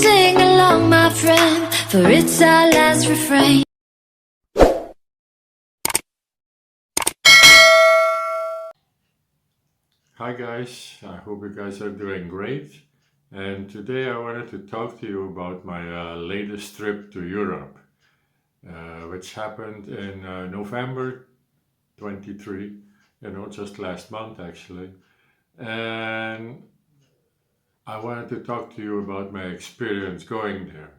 Sing along, my friend, for it's our last refrain. Hi guys, I hope you guys are doing great. And today I wanted to talk to you about my latest trip to Europe, which happened in November 23, just last month actually. And I wanted to talk to you about my experience going there.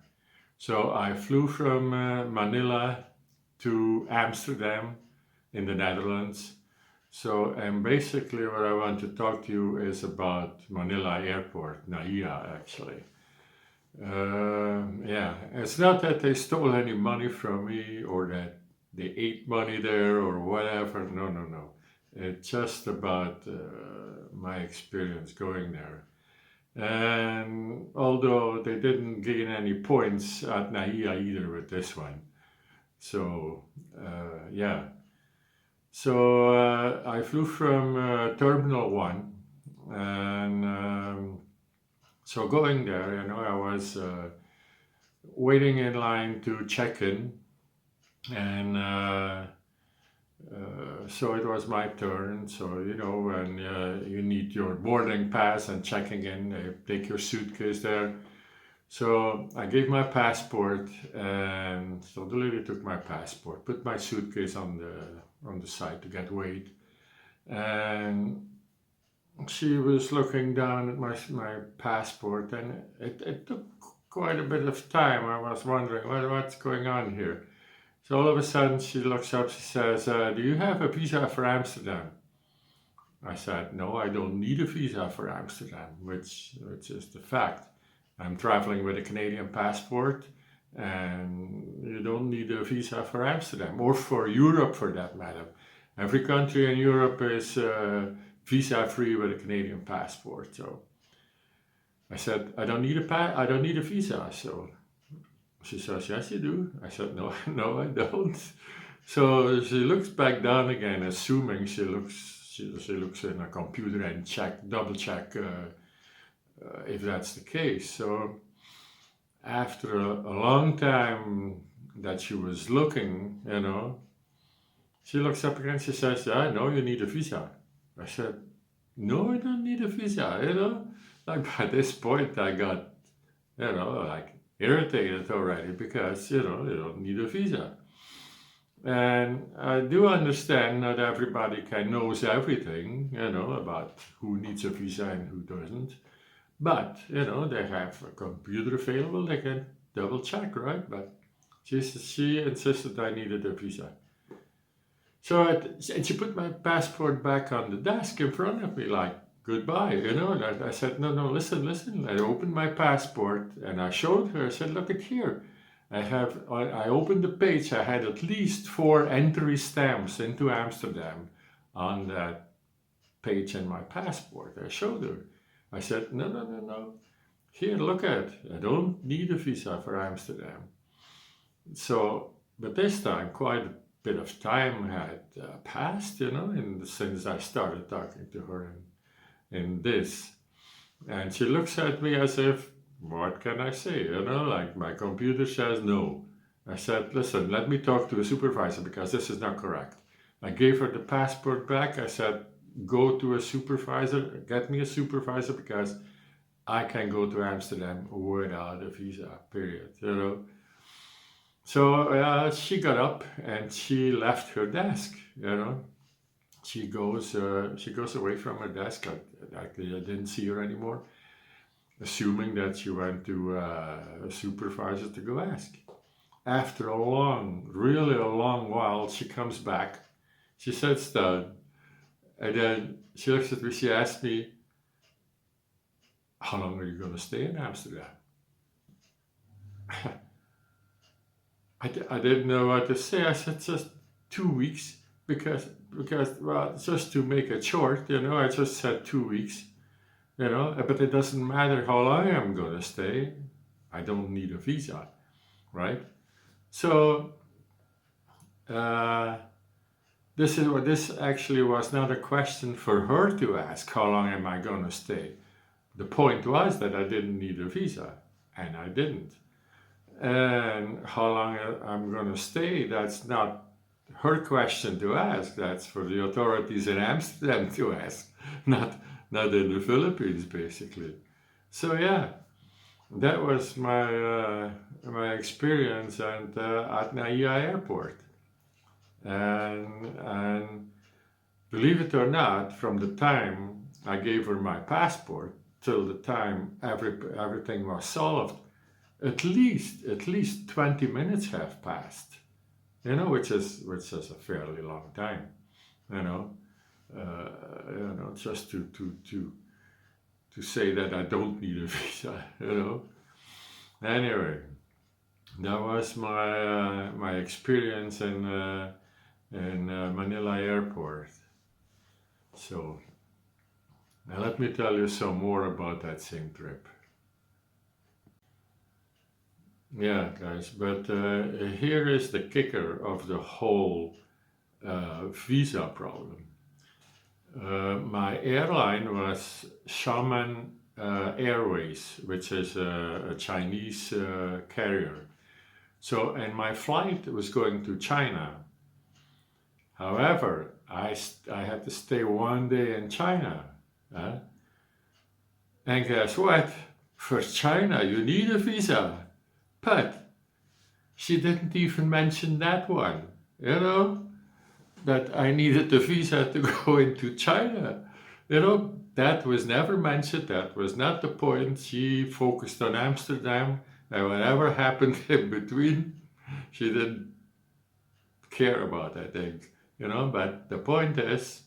So I flew from Manila to Amsterdam in the Netherlands. So, and basically what I want to talk to you is about Manila Airport, Naia actually. Yeah, it's not that they stole any money from me or that they ate money there or whatever. No, no, no. It's just about my experience going there. And although they didn't gain any points at Naia either with this one. So, yeah. So I flew from Terminal 1 and so going there, I was waiting in line to check in and so it was my turn. So, when you need your boarding pass and checking in, they take your suitcase there. So I gave my passport, and so the lady took my passport, put my suitcase on the side to get weight, and she was looking down at my passport, and it took quite a bit of time. I was wondering what's going on here. So all of a sudden she looks up, she says, "Do you have a visa for Amsterdam?" I said, "No, I don't need a visa for Amsterdam," which is the fact. I'm traveling with a Canadian passport, and you don't need a visa for Amsterdam or for Europe for that matter. Every country in Europe is visa free with a Canadian passport. So I said, I don't need a visa." So she says, "Yes, you do." I said, "No, no, I don't." So she looks back down again, assuming she looks in a computer and double check if that's the case. So after a long time that she was looking, she looks up again. She says, "Yeah, no, you need a visa." I said, "No, I don't need a visa." Like by this point, I got, like irritated already because, you don't need a visa. And I do understand not everybody knows everything, about who needs a visa and who doesn't. But, they have a computer available, they can double check, right? But she insisted I needed a visa. So and she put my passport back on the desk in front of me, like, "Goodbye," And I said, "No, no, listen, listen." I opened my passport and I showed her. I said, "Look at here. I opened the page. I had at least 4 entry stamps into Amsterdam on that page in my passport." I showed her. I said, "No, no, no, no. Here, look at it. I don't need a visa for Amsterdam." So, but this time, quite a bit of time had passed, since I started talking to her in this. And she looks at me as if, what can I say? Like my computer says no. I said, "Listen, let me talk to a supervisor because this is not correct." I gave her the passport back. I said, "Go to a supervisor, get me a supervisor because I can go to Amsterdam without a visa, period. So she got up and she left her desk. She goes away from her desk. Actually, I didn't see her anymore, assuming that she went to a supervisor to go ask. After really a long while, she comes back. She sits down, and then she looks at me. She asked me, "How long are you going to stay in Amsterdam?" I didn't know what to say. I said, "Just 2 weeks," because well, just to make it short, I just said 2 weeks, but it doesn't matter how long I'm going to stay. I don't need a visa, right? So uh, this actually was not a question for her to ask. How long am I going to stay? The point was that I didn't need a visa. and I didn't. And how long I'm going to stay, that's not her question to ask. That's for the authorities in Amsterdam to ask, not in the Philippines, basically. So yeah, that was my experience at Naia Airport. And believe it or not, from the time I gave her my passport till the time everything was solved, at least 20 minutes have passed. Which is a fairly long time. You know, just to say that I don't need a visa. Anyway, that was my experience in Manila Airport. So now let me tell you some more about that same trip. Yeah, guys, but here is the kicker of the whole visa problem. My airline was Xiamen Airways, which is a Chinese carrier. So, and my flight was going to China. However, I had to stay one day in China. huh? And guess what? For China, you need a visa. But she didn't even mention that one, that I needed a visa to go into China. That was never mentioned. That was not the point. She focused on Amsterdam, and whatever happened in between, she didn't care about, I think. But the point is,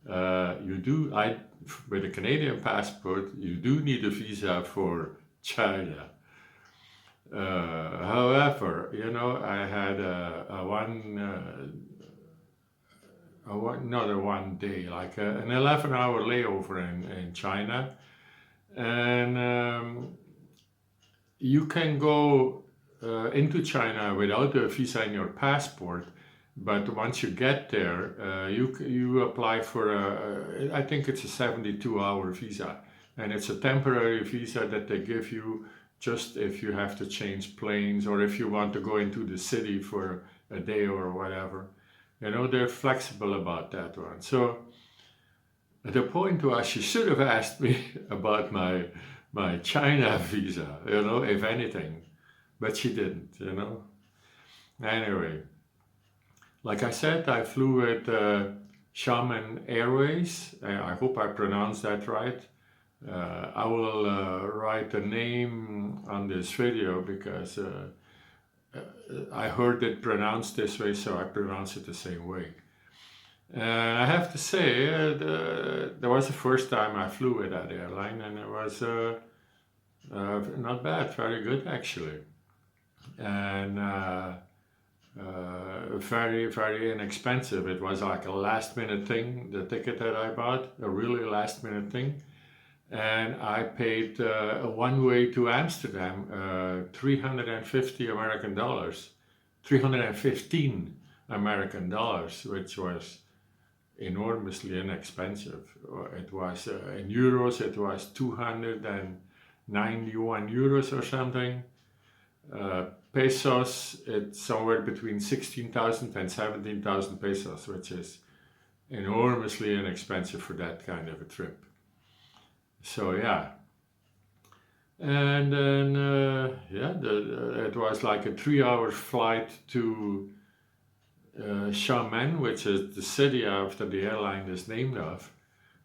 with a Canadian passport, you do need a visa for China. However, I had another one day, like an 11-hour layover in China. And you can go into China without a visa in your passport, but once you get there, you apply for I think it's a 72-hour visa, and it's a temporary visa that they give you just if you have to change planes or if you want to go into the city for a day or whatever. They're flexible about that one. So the point was, she should have asked me about my China visa, if anything, but she didn't. Anyway, like I said, I flew with Xiamen Airways. I hope I pronounced that right. I will write the name on this video because I heard it pronounced this way, so I pronounce it the same way. And I have to say, that was the first time I flew with that airline, and it was not bad, very good actually. And very, very inexpensive. It was like a last minute thing, the ticket that I bought, a really last minute thing. And I paid a one way to Amsterdam, 350 American dollars, 315 American dollars, which was enormously inexpensive. It was in euros, it was 291 euros or something. Pesos, it's somewhere between 16,000 and 17,000 pesos, which is enormously inexpensive for that kind of a trip. So yeah, and then it was like a 3-hour flight to Xiamen, which is the city after the airline is named of.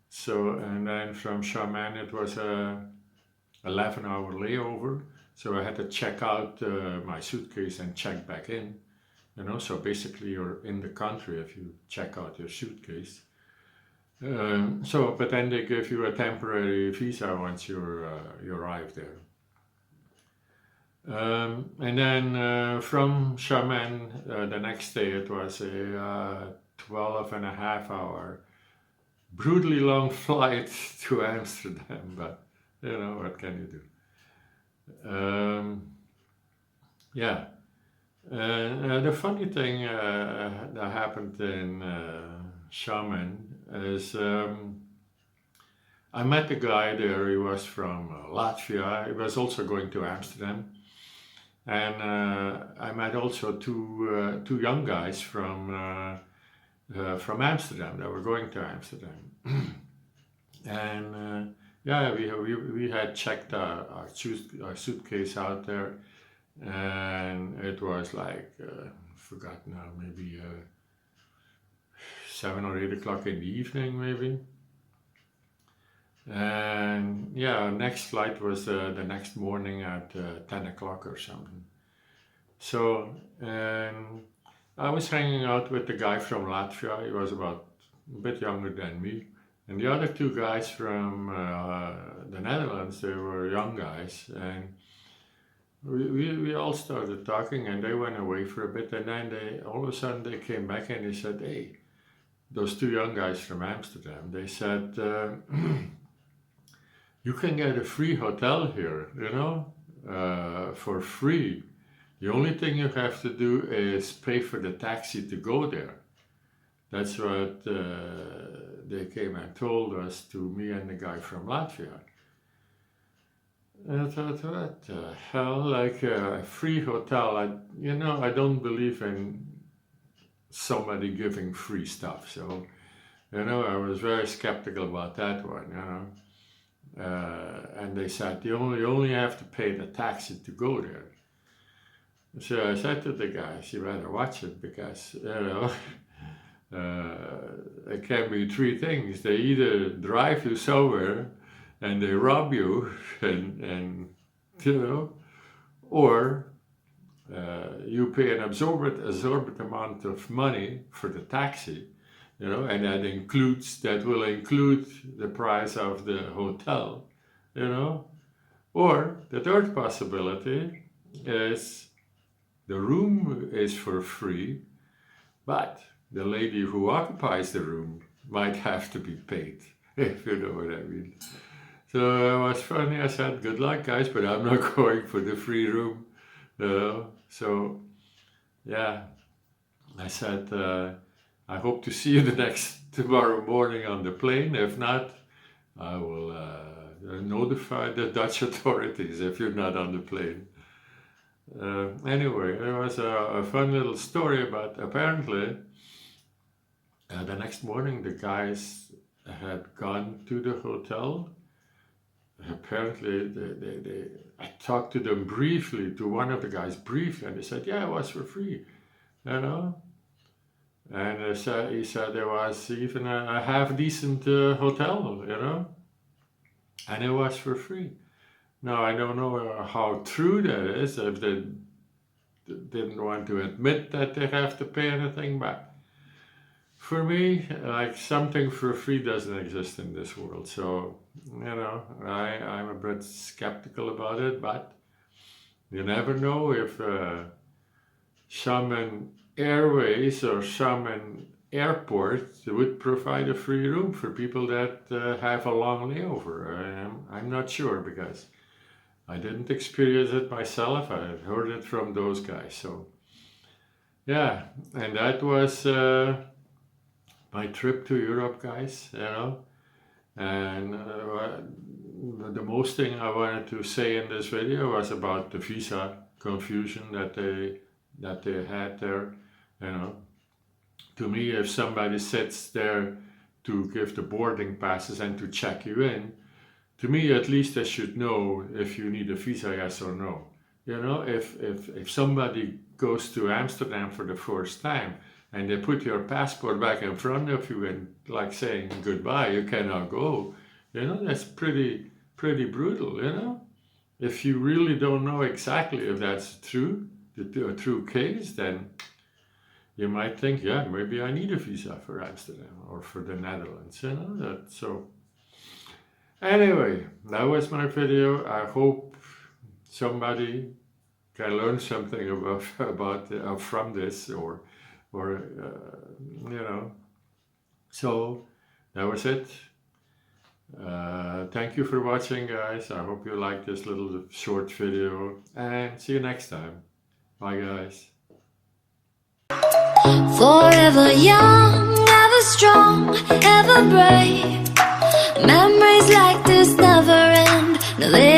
So, and then from Xiamen it was a 11-hour layover. So I had to check out my suitcase and check back in. So basically you're in the country if you check out your suitcase. But then they give you a temporary visa once you arrive there. And then from Xiamen, the next day it was a 12.5-hour, brutally long flight to Amsterdam. But what can you do? Yeah. The funny thing that happened in Xiamen is I met a guy there. He was from Latvia. He was also going to Amsterdam. And I met also two young guys from Amsterdam that were going to Amsterdam. And yeah, we had checked our suitcase out there, and it was like, forgot now, maybe 7 or 8 o'clock in the evening, maybe. And yeah, our next flight was the next morning at 10 o'clock or something. So, and I was hanging out with the guy from Latvia. He was about a bit younger than me. And the other two guys from the Netherlands, they were young guys. And we all started talking, and they went away for a bit. And then all of a sudden they came back and they said, hey, those two young guys from Amsterdam, they said, you can get a free hotel here, you know, for free. The only thing you have to do is pay for the taxi to go there. That's what they came and told us, to me and the guy from Latvia. And I thought, what the hell, like a free hotel? I don't believe in somebody giving free stuff. So, I was very skeptical about that one, and they said, you only have to pay the taxi to go there. So I said to the guys, you better watch it, because, it can be three things. They either drive you somewhere and they rob you, and or you pay an absorbent amount of money for the taxi, and that will include the price of the hotel, Or the third possibility is the room is for free, but the lady who occupies the room might have to be paid, if you know what I mean. So it was funny. I said, good luck, guys, but I'm not going for the free room. So, yeah, I said, I hope to see you tomorrow morning on the plane. If not, I will notify the Dutch authorities if you're not on the plane. Anyway, it was a fun little story, but apparently the next morning the guys had gone to the hotel. Apparently I talked to them briefly, to one of the guys briefly, and they said, yeah, it was for free, And he said there was even a half-decent hotel, and it was for free. Now, I don't know how true that is, if they didn't want to admit that they have to pay anything back. For me, like, something for free doesn't exist in this world. So, I'm a bit skeptical about it, but you never know if Shaman Airways or Shaman Airport would provide a free room for people that have a long layover. I'm not sure, because I didn't experience it myself. I heard it from those guys. So, yeah, and that was my trip to Europe, guys, And the most thing I wanted to say in this video was about the visa confusion that they had there, To me, if somebody sits there to give the boarding passes and to check you in, to me, at least they should know if you need a visa, yes or no. If somebody goes to Amsterdam for the first time and they put your passport back in front of you and like saying goodbye, you cannot go, that's pretty brutal, If you really don't know exactly if that's true, a true case, then you might think, yeah, maybe I need a visa for Amsterdam or for the Netherlands, So anyway, that was my video. I hope somebody can learn something from this, or So that was it. Thank you for watching, guys. I hope you liked this little short video, and see you next time. Bye, guys. Forever young, ever strong, ever brave. Memories like this never end. No, they